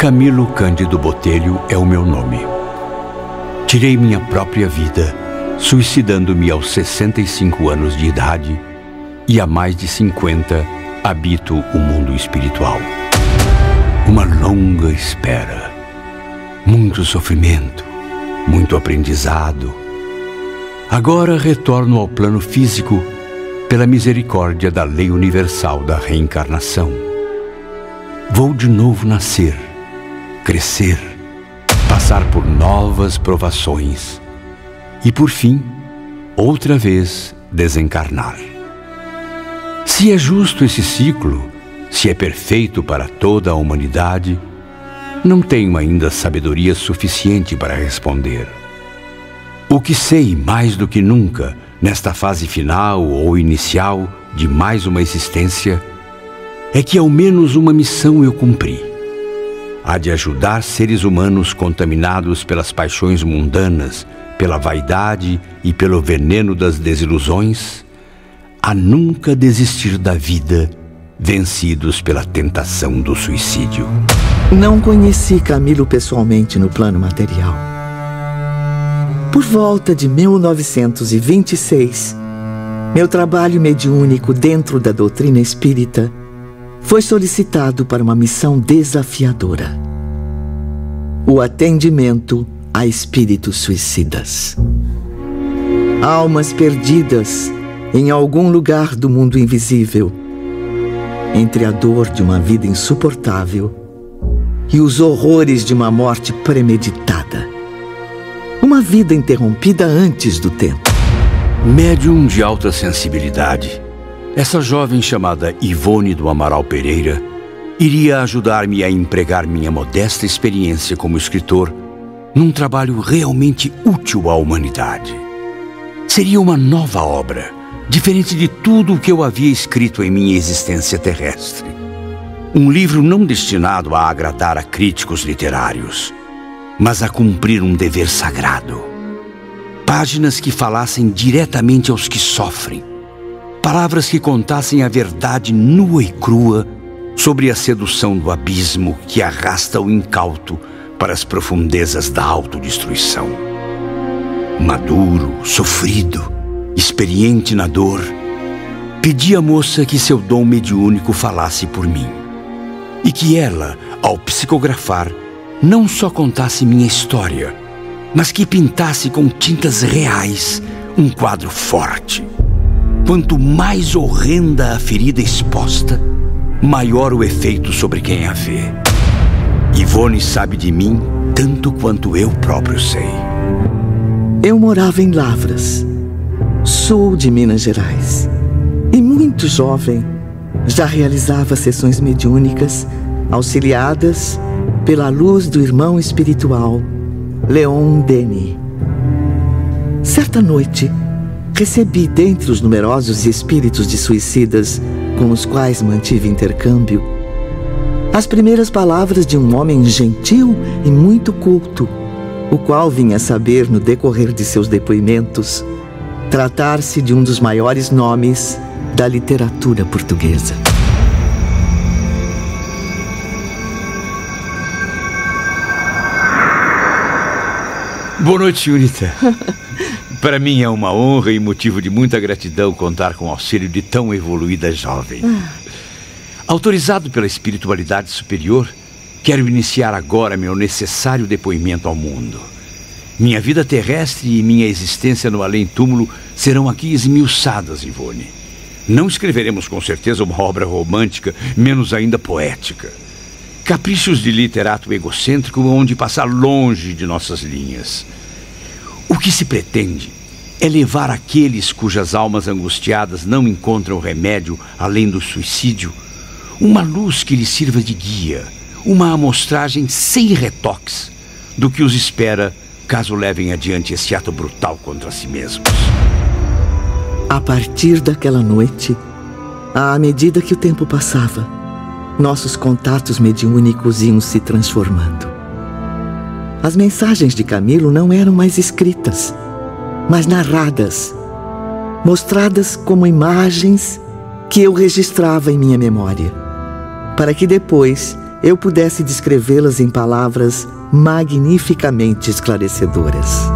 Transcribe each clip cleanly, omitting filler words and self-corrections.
Camilo Cândido Botelho é o meu nome. Tirei minha própria vida, suicidando-me aos 65 anos de idade, e há mais de 50 habito o mundo espiritual. Uma longa espera, muito sofrimento, muito aprendizado. Agora retorno ao plano físico pela misericórdia da lei universal da reencarnação. Vou de novo nascer, crescer, passar por novas provações e, por fim, outra vez desencarnar. Se é justo esse ciclo, se é perfeito para toda a humanidade, não tenho ainda sabedoria suficiente para responder. O que sei mais do que nunca, nesta fase final ou inicial de mais uma existência, é que ao menos uma missão eu cumpri. A de ajudar seres humanos contaminados pelas paixões mundanas, pela vaidade e pelo veneno das desilusões, a nunca desistir da vida, vencidos pela tentação do suicídio. Não conheci Camilo pessoalmente no plano material. Por volta de 1926, meu trabalho mediúnico dentro da doutrina espírita foi solicitado para uma missão desafiadora: o atendimento a espíritos suicidas. Almas perdidas em algum lugar do mundo invisível, entre a dor de uma vida insuportável e os horrores de uma morte premeditada. Uma vida interrompida antes do tempo. Médium de alta sensibilidade, essa jovem chamada Ivone do Amaral Pereira iria ajudar-me a empregar minha modesta experiência como escritor num trabalho realmente útil à humanidade. Seria uma nova obra, diferente de tudo o que eu havia escrito em minha existência terrestre. Um livro não destinado a agradar a críticos literários, mas a cumprir um dever sagrado. Páginas que falassem diretamente aos que sofrem. Palavras que contassem a verdade nua e crua sobre a sedução do abismo que arrasta o incauto para as profundezas da autodestruição. Maduro, sofrido, experiente na dor, pedi à moça que seu dom mediúnico falasse por mim. E que ela, ao psicografar, não só contasse minha história, mas que pintasse com tintas reais um quadro forte. Quanto mais horrenda a ferida exposta, maior o efeito sobre quem a vê. Ivone sabe de mim tanto quanto eu próprio sei. Eu morava em Lavras, sul de Minas Gerais, e muito jovem já realizava sessões mediúnicas auxiliadas pela luz do irmão espiritual Leon Denis. Certa noite, recebi dentre os numerosos espíritos de suicidas com os quais mantive intercâmbio as primeiras palavras de um homem gentil e muito culto, o qual vinha saber no decorrer de seus depoimentos tratar-se de um dos maiores nomes da literatura portuguesa. Boa noite, senhorita. Para mim é uma honra e motivo de muita gratidão contar com o auxílio de tão evoluída jovem. Autorizado pela espiritualidade superior, quero iniciar agora meu necessário depoimento ao mundo. Minha vida terrestre e minha existência no além-túmulo serão aqui esmiuçadas, Ivone. Não escreveremos com certeza uma obra romântica, menos ainda poética. Caprichos de literato egocêntrico onde passar longe de nossas linhas. O que se pretende é levar aqueles cujas almas angustiadas não encontram remédio além do suicídio, uma luz que lhes sirva de guia, uma amostragem sem retoques do que os espera caso levem adiante esse ato brutal contra si mesmos. A partir daquela noite, à medida que o tempo passava, nossos contatos mediúnicos iam se transformando. As mensagens de Camilo não eram mais escritas, mas narradas, mostradas como imagens que eu registrava em minha memória, para que depois eu pudesse descrevê-las em palavras magnificamente esclarecedoras.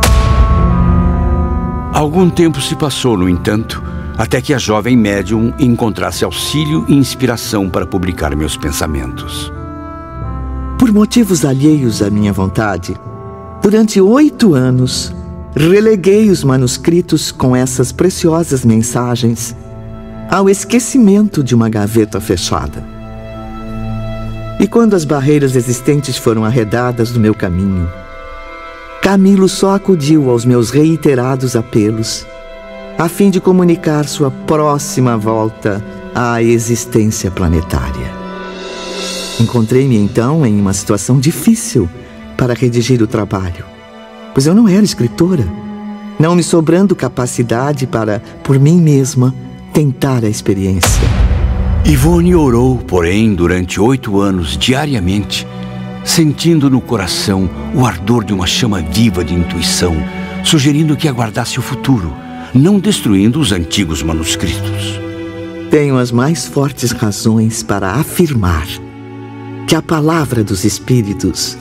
Algum tempo se passou, no entanto, até que a jovem médium encontrasse auxílio e inspiração para publicar meus pensamentos. Por motivos alheios à minha vontade, durante 8 anos, releguei os manuscritos com essas preciosas mensagens ao esquecimento de uma gaveta fechada. E quando as barreiras existentes foram arredadas do meu caminho, Camilo só acudiu aos meus reiterados apelos a fim de comunicar sua próxima volta à existência planetária. Encontrei-me então em uma situação difícil para redigir o trabalho, pois eu não era escritora, não me sobrando capacidade para, por mim mesma, tentar a experiência. Ivone orou, porém, durante 8 anos, diariamente, sentindo no coração o ardor de uma chama viva de intuição, sugerindo que aguardasse o futuro, não destruindo os antigos manuscritos. Tenho as mais fortes razões para afirmar que a palavra dos Espíritos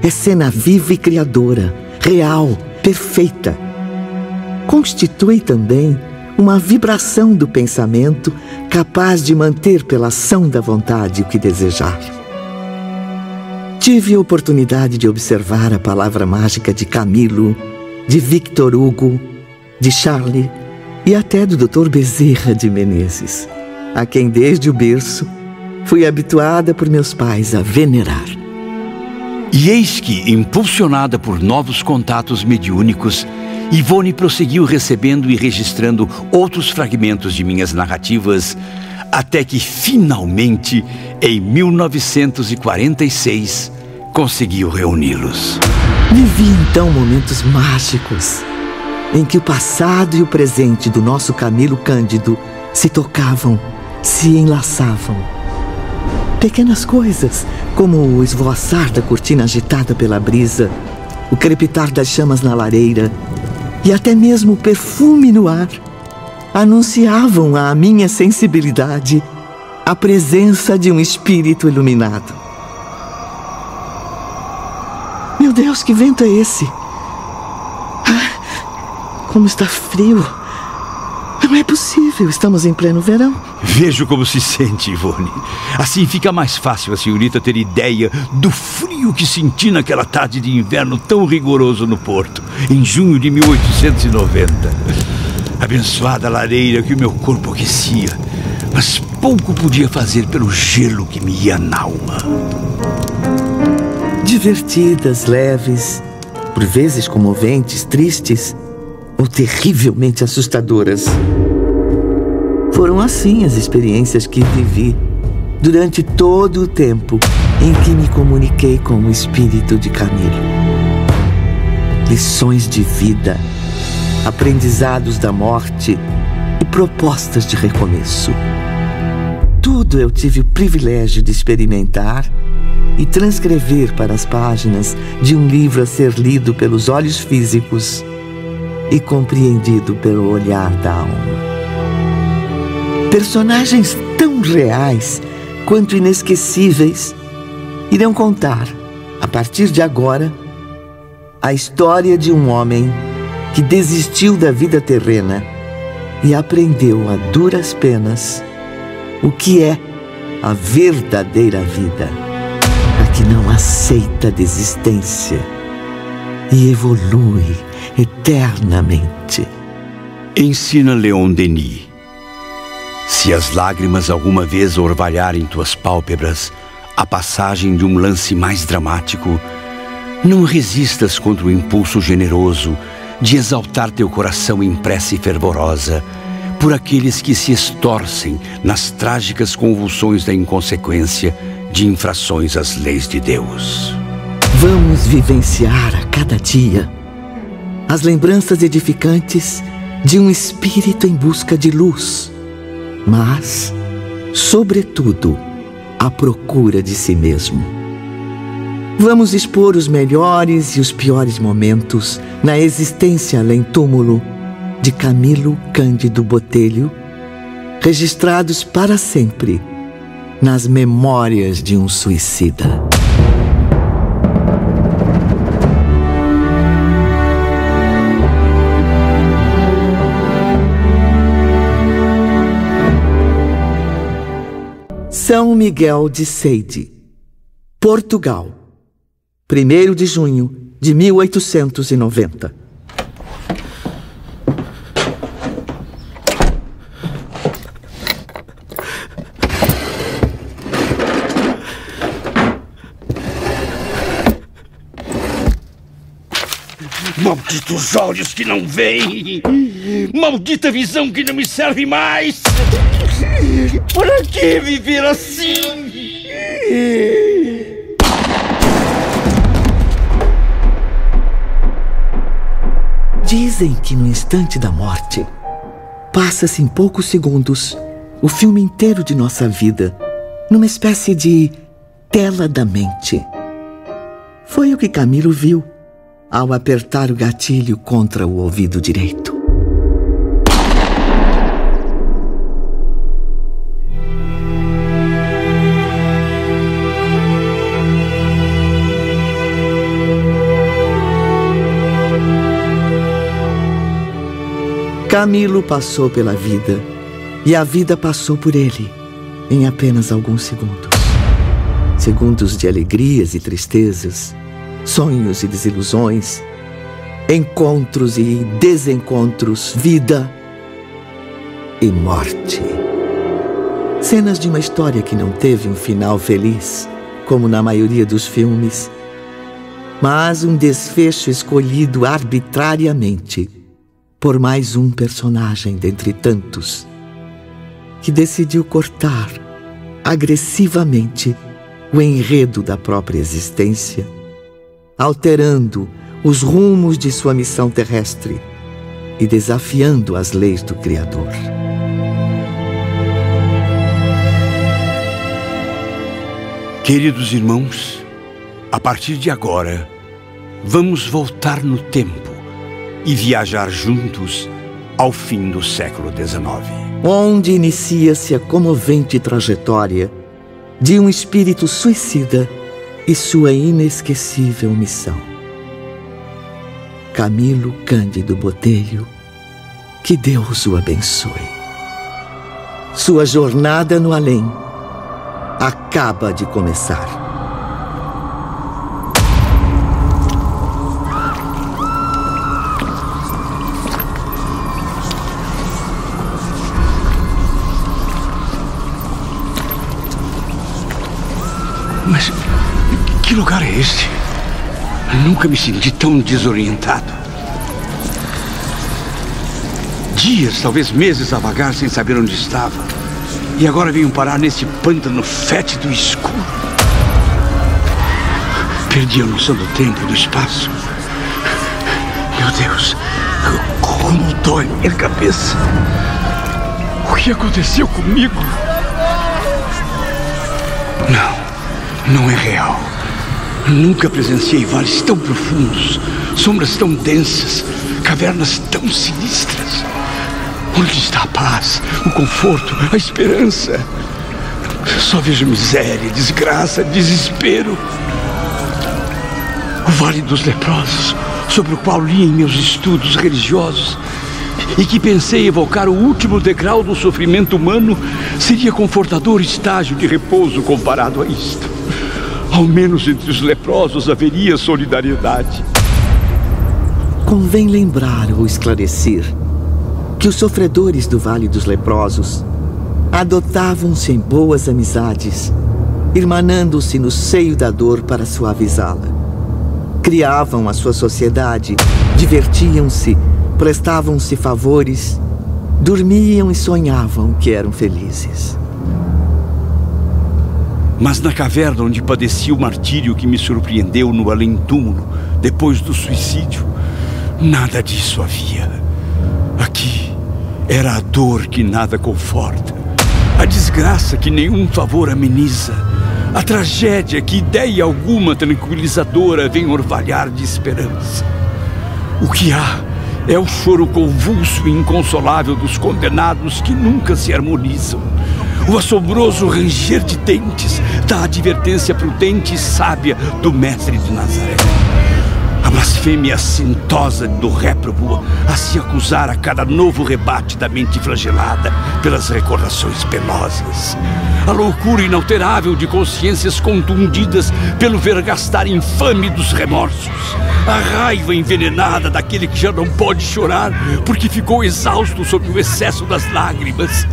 é cena viva e criadora, real, perfeita. Constitui também uma vibração do pensamento capaz de manter pela ação da vontade o que desejar. Tive a oportunidade de observar a palavra mágica de Camilo, de Victor Hugo, de Charlie e até do Dr. Bezerra de Menezes, a quem desde o berço fui habituada por meus pais a venerar. E eis que, impulsionada por novos contatos mediúnicos, Ivone prosseguiu recebendo e registrando outros fragmentos de minhas narrativas, até que finalmente, em 1946, conseguiu reuni-los. Vivi então momentos mágicos, em que o passado e o presente do nosso Camilo Cândido se tocavam, se enlaçavam. Pequenas coisas, como o esvoaçar da cortina agitada pela brisa, o crepitar das chamas na lareira e até mesmo o perfume no ar, anunciavam à minha sensibilidade a presença de um espírito iluminado. Meu Deus, que vento é esse? Como está frio! Não é possível, estamos em pleno verão. Vejo como se sente, Ivone. Assim fica mais fácil a senhorita ter ideia do frio que senti naquela tarde de inverno tão rigoroso no Porto, em junho de 1890. Abençoada lareira que o meu corpo aquecia, mas pouco podia fazer pelo gelo que me ia na alma. Divertidas, leves, por vezes comoventes, tristes ou terrivelmente assustadoras. Foram assim as experiências que vivi durante todo o tempo em que me comuniquei com o espírito de Camilo. Lições de vida, aprendizados da morte e propostas de recomeço. Tudo eu tive o privilégio de experimentar e transcrever para as páginas de um livro a ser lido pelos olhos físicos e compreendido pelo olhar da alma. Personagens tão reais quanto inesquecíveis irão contar, a partir de agora, a história de um homem que desistiu da vida terrena e aprendeu a duras penas o que é a verdadeira vida, a que não aceita desistência e evolui eternamente. Ensina Leon Denis. Se as lágrimas alguma vez orvalharem tuas pálpebras à passagem de um lance mais dramático, não resistas contra o impulso generoso de exaltar teu coração em prece fervorosa por aqueles que se estorcem nas trágicas convulsões da inconsequência de infrações às leis de Deus. Vamos vivenciar a cada dia as lembranças edificantes de um espírito em busca de luz, mas, sobretudo, à procura de si mesmo. Vamos expor os melhores e os piores momentos na existência além-túmulo de Camilo Cândido Botelho, registrados para sempre nas memórias de um suicida. São Miguel de Seide, Portugal, 1º de junho de 1890. Malditos olhos que não veem! Maldita visão que não me serve mais! Para que viver assim? Dizem que no instante da morte, passa-se em poucos segundos o filme inteiro de nossa vida, numa espécie de tela da mente. Foi o que Camilo viu ao apertar o gatilho contra o ouvido direito. Camilo passou pela vida e a vida passou por ele em apenas alguns segundos. Segundos de alegrias e tristezas, sonhos e desilusões, encontros e desencontros, vida e morte. Cenas de uma história que não teve um final feliz, como na maioria dos filmes, mas um desfecho escolhido arbitrariamente por mais um personagem dentre tantos, que decidiu cortar agressivamente o enredo da própria existência, alterando os rumos de sua missão terrestre e desafiando as leis do Criador. Queridos irmãos, a partir de agora, vamos voltar no tempo e viajar juntos ao fim do século XIX. Onde inicia-se a comovente trajetória de um espírito suicida e sua inesquecível missão. Camilo Cândido Botelho, que Deus o abençoe. Sua jornada no além acaba de começar. Mas que lugar é este? Nunca me senti tão desorientado. Dias, talvez meses a vagar sem saber onde estava. E agora venho parar nesse pântano fétido e escuro. Perdi a noção do tempo e do espaço. Meu Deus, como dói minha cabeça. O que aconteceu comigo? Não é real. Nunca presenciei vales tão profundos, sombras tão densas, cavernas tão sinistras. Onde está a paz, o conforto, a esperança? Só vejo miséria, desgraça, desespero. O Vale dos Leprosos, sobre o qual li em meus estudos religiosos, e que pensei evocar o último degrau do sofrimento humano, seria confortador estágio de repouso comparado a isto. Ao menos entre os leprosos haveria solidariedade. Convém lembrar ou esclarecer que os sofredores do Vale dos Leprosos adotavam-se em boas amizades, irmanando-se no seio da dor para suavizá-la. Criavam a sua sociedade, divertiam-se, prestavam-se favores, dormiam e sonhavam que eram felizes. Mas na caverna onde padeci o martírio que me surpreendeu no além-túmulo, depois do suicídio, nada disso havia. Aqui era a dor que nada conforta, a desgraça que nenhum favor ameniza, a tragédia que ideia alguma tranquilizadora vem orvalhar de esperança. O que há é o choro convulso e inconsolável dos condenados que nunca se harmonizam. o assombroso ranger de dentes da advertência prudente e sábia do mestre de Nazaré. A blasfêmia assintosa do réprobo a se acusar a cada novo rebate da mente flagelada pelas recordações penosas. A loucura inalterável de consciências contundidas pelo vergastar infame dos remorsos. A raiva envenenada daquele que já não pode chorar porque ficou exausto sob o excesso das lágrimas.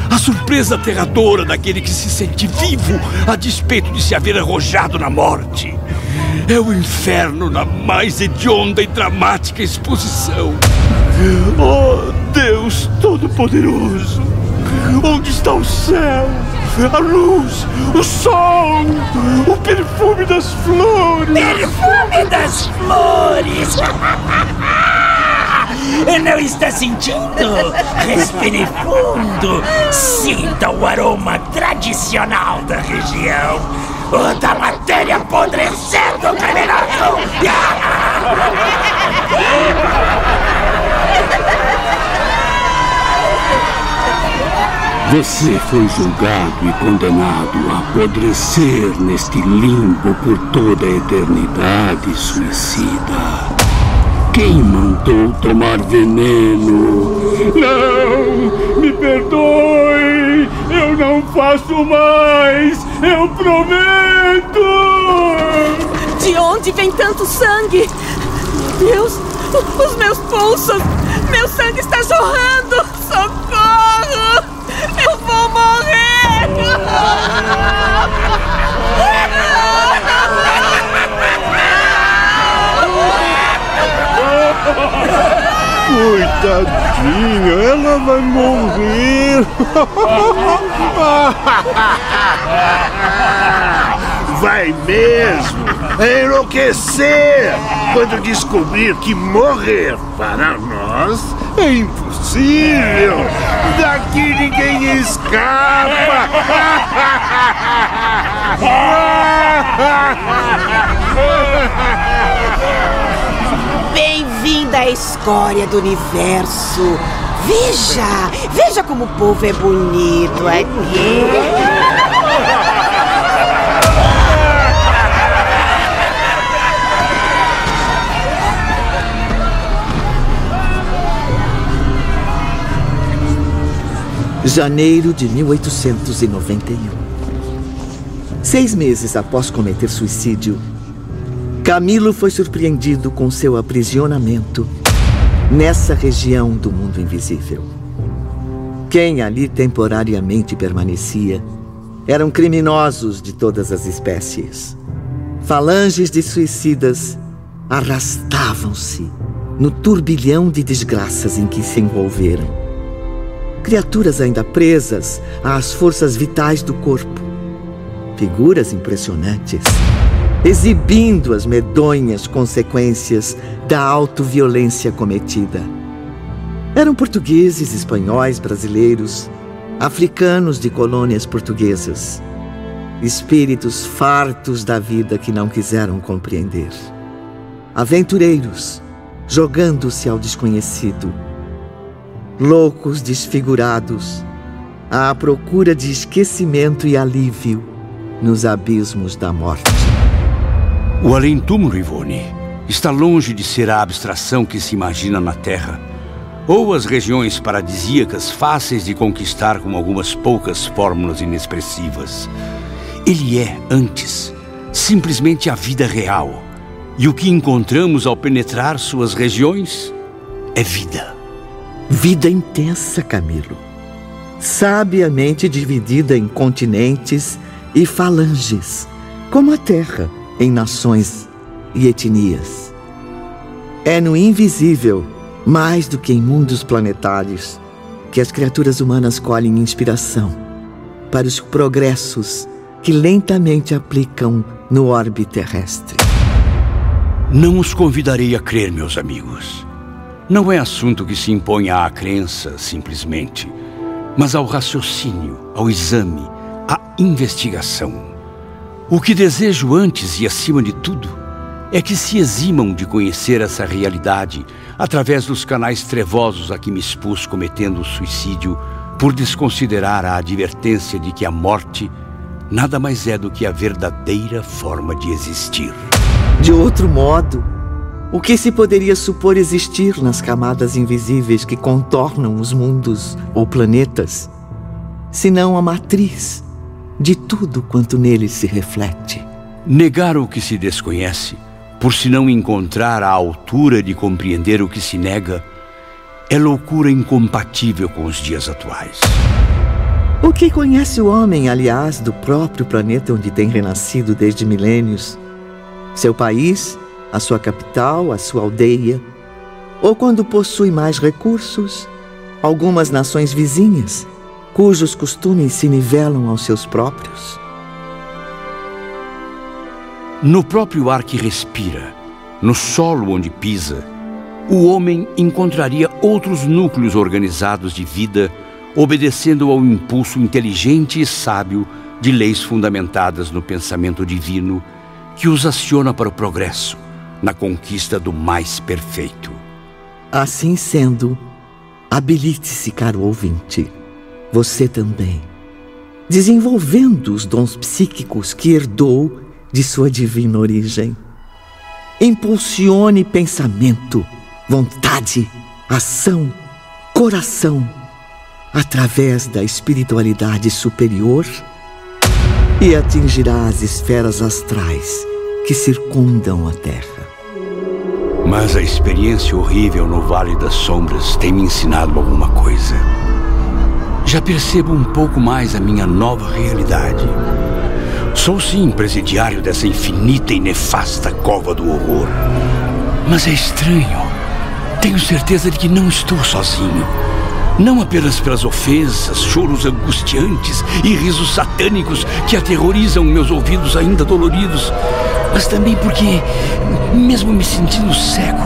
A surpresa aterradora daquele que se sente vivo a despeito de se haver arrojado na morte. É o inferno na mais hedionda e dramática exposição. Oh, Deus Todo-Poderoso! Onde está o céu, a luz, o sol, o perfume das flores? Perfume das flores! Não está sentindo? Respire fundo. Sinta o aroma tradicional da região. O da matéria apodrecendo, criminoso! Você foi julgado e condenado a apodrecer neste limbo por toda a eternidade, suicida. Quem mandou tomar veneno? Não! Me perdoe! Eu não faço mais! Eu prometo! De onde vem tanto sangue? Deus, os meus pulsos! Meu sangue está jorrando! Socorro! Eu vou morrer! Coitadinha, ela vai morrer! Vai mesmo enlouquecer quando descobrir que morrer para nós é impossível. Daqui ninguém escapa. Bem-vinda à escória do universo. Veja como o povo é bonito aqui. Janeiro de 1891. 6 meses após cometer suicídio, Camilo foi surpreendido com seu aprisionamento nessa região do mundo invisível. Quem ali temporariamente permanecia eram criminosos de todas as espécies. Falanges de suicidas arrastavam-se no turbilhão de desgraças em que se envolveram. Criaturas ainda presas às forças vitais do corpo. Figuras impressionantes, exibindo as medonhas consequências da autoviolência cometida. Eram portugueses, espanhóis, brasileiros, africanos de colônias portuguesas. Espíritos fartos da vida que não quiseram compreender. Aventureiros, jogando-se ao desconhecido. Loucos desfigurados, à procura de esquecimento e alívio nos abismos da morte. O além-túmulo, Ivone, está longe de ser a abstração que se imagina na Terra, ou as regiões paradisíacas fáceis de conquistar com algumas poucas fórmulas inexpressivas. Ele é, antes, simplesmente a vida real, e o que encontramos ao penetrar suas regiões é vida. Vida intensa, Camilo. Sabiamente dividida em continentes e falanges, como a Terra, em nações e etnias. É no invisível, mais do que em mundos planetários, que as criaturas humanas colhem inspiração para os progressos que lentamente aplicam no orbe terrestre. Não os convidarei a crer, meus amigos. Não é assunto que se imponha à crença, simplesmente, mas ao raciocínio, ao exame, à investigação. O que desejo antes e acima de tudo é que se eximam de conhecer essa realidade através dos canais trevosos a que me expus cometendo o suicídio por desconsiderar a advertência de que a morte nada mais é do que a verdadeira forma de existir. De outro modo, o que se poderia supor existir nas camadas invisíveis que contornam os mundos ou planetas, senão a matriz de tudo quanto neles se reflete? Negar o que se desconhece, por se não encontrar a altura de compreender o que se nega, é loucura incompatível com os dias atuais. O que conhece o homem, aliás, do próprio planeta onde tem renascido desde milênios? Seu país, a sua capital, a sua aldeia, ou quando possui mais recursos, algumas nações vizinhas, cujos costumes se nivelam aos seus próprios? No próprio ar que respira, no solo onde pisa, o homem encontraria outros núcleos organizados de vida, obedecendo ao impulso inteligente e sábio de leis fundamentadas no pensamento divino, que os aciona para o progresso, na conquista do mais perfeito. Assim sendo, habilite-se, caro ouvinte, você também, desenvolvendo os dons psíquicos que herdou de sua divina origem. Impulsione pensamento, vontade, ação, coração, através da espiritualidade superior, e atingirá as esferas astrais que circundam a Terra. Mas a experiência horrível no Vale das Sombras tem me ensinado alguma coisa. Já percebo um pouco mais a minha nova realidade. Sou sim presidiário dessa infinita e nefasta cova do horror. Mas é estranho. Tenho certeza de que não estou sozinho. Não apenas pelas ofensas, choros angustiantes e risos satânicos que aterrorizam meus ouvidos ainda doloridos, mas também porque, mesmo me sentindo cego,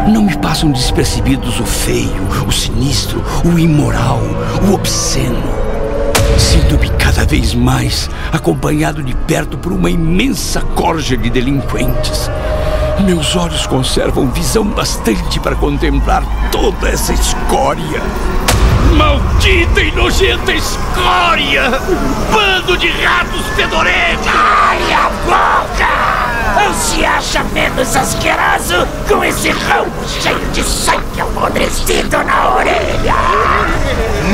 não me passam despercebidos o feio, o sinistro, o imoral, o obsceno. Sinto-me cada vez mais acompanhado de perto por uma imensa corja de delinquentes. Meus olhos conservam visão bastante para contemplar toda essa escória. Maldita e nojenta escória! Bando de ratos fedorentos! Cale a boca! Não se acha menos asqueroso com esse ramo cheio de sangue apodrecido na orelha?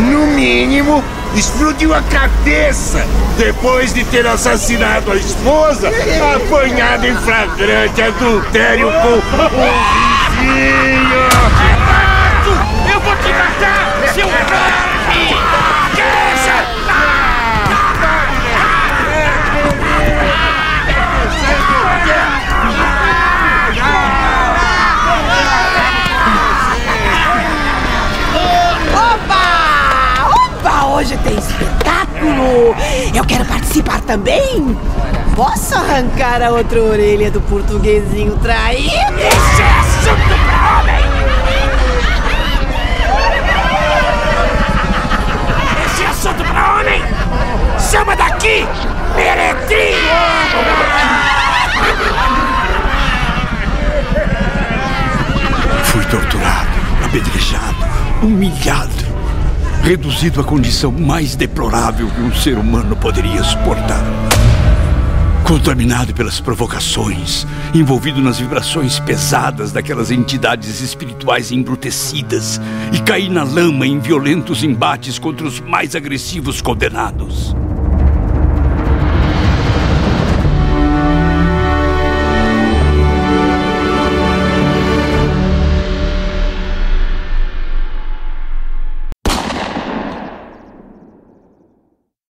No mínimo, explodiu a cabeça depois de ter assassinado a esposa, apanhado em flagrante adultério com o vizinho. Eu vou te matar, seu rato! Hoje tem espetáculo! Eu quero participar também! Posso arrancar a outra orelha do portuguesinho traído? Isso é assunto pra homem! Esse é assunto pra homem! Chama daqui, meretrinho! Fui torturado, apedrejado, humilhado, reduzido à condição mais deplorável que um ser humano poderia suportar. Contaminado pelas provocações, envolvido nas vibrações pesadas daquelas entidades espirituais embrutecidas, e caí na lama em violentos embates contra os mais agressivos condenados.